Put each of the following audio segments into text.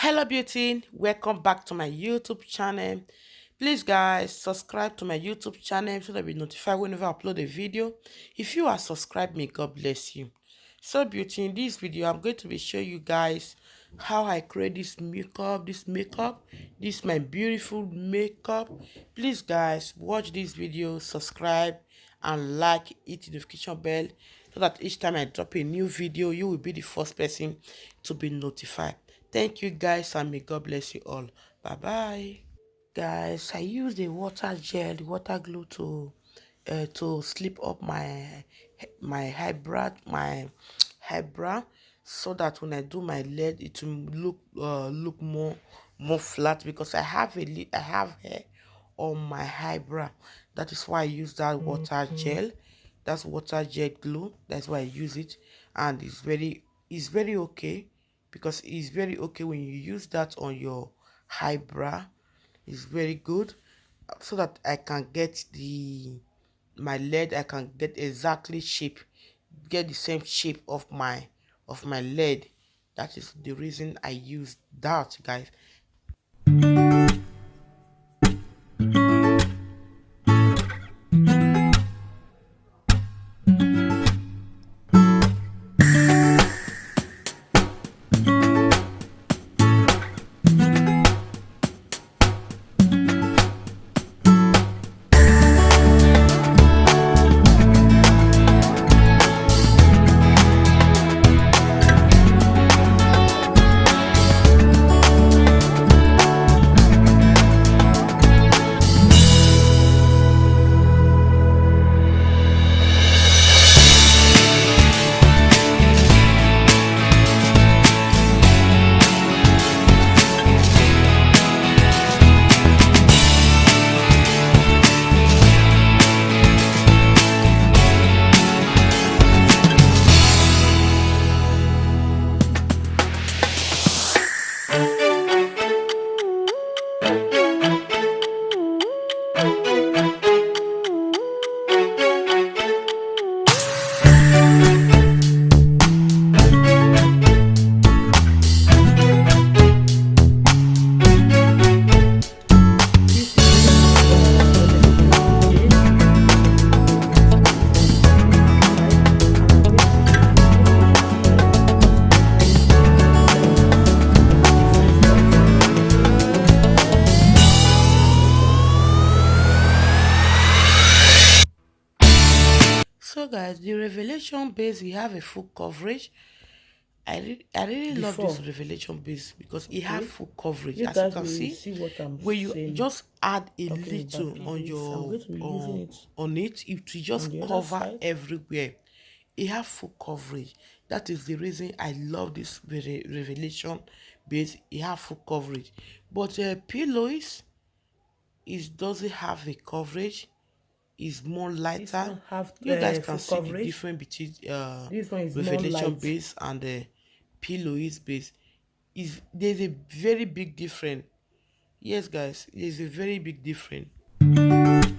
Hello beauty, welcome back to my YouTube channel. Please guys, subscribe to my YouTube channel so that you'll be notified whenever I upload a video. If you are subscribed, may God bless you. So beauty, in this video I'm going to be showing you guys how I create this my beautiful makeup. Please guys, watch this video, subscribe and like, hit the notification bell so that each time I drop a new video you will be the first person to be notified. Thank you guys and may God bless you all. Bye bye. Guys, I use the water gel, the water glue to slip up my eyebrow, so that when I do my lid it will look more flat, because I have hair on my eyebrow. That is why I use that water gel. That's water gel glue. That's why I use it, and it's very okay, because it's very okay when you use that on your eyebrow. It's very good, so that I can get my lead. I can get exactly get the same shape of my lead. That is the reason I use that, guys. So guys, the revelation base, we have a full coverage. I really love this revelation base because it have full coverage. As you can see, when you just add a little on your on it will just cover everywhere. It have full coverage. That is the reason I love this revelation base. It have full coverage. But pillows, it doesn't have a coverage. Is more lighter. You guys can see coverage. The difference between this one is revelation base and the pillows base. There's a very big difference. Yes guys, there's a very big difference. And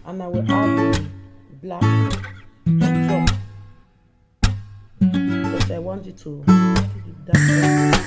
I will add the black on top, because I want it to dark.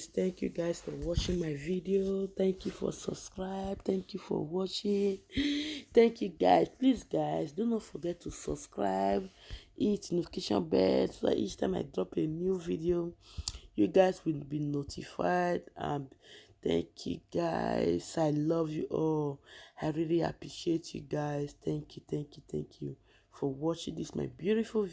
guys. Thank you guys for watching my video. Thank you for subscribe. Thank you for watching. Thank you guys. Please guys, do not forget to subscribe, hit notification bell so that each time I drop a new video you guys will be notified. Thank you guys. I love you all. I really appreciate you guys. Thank you for watching this my beautiful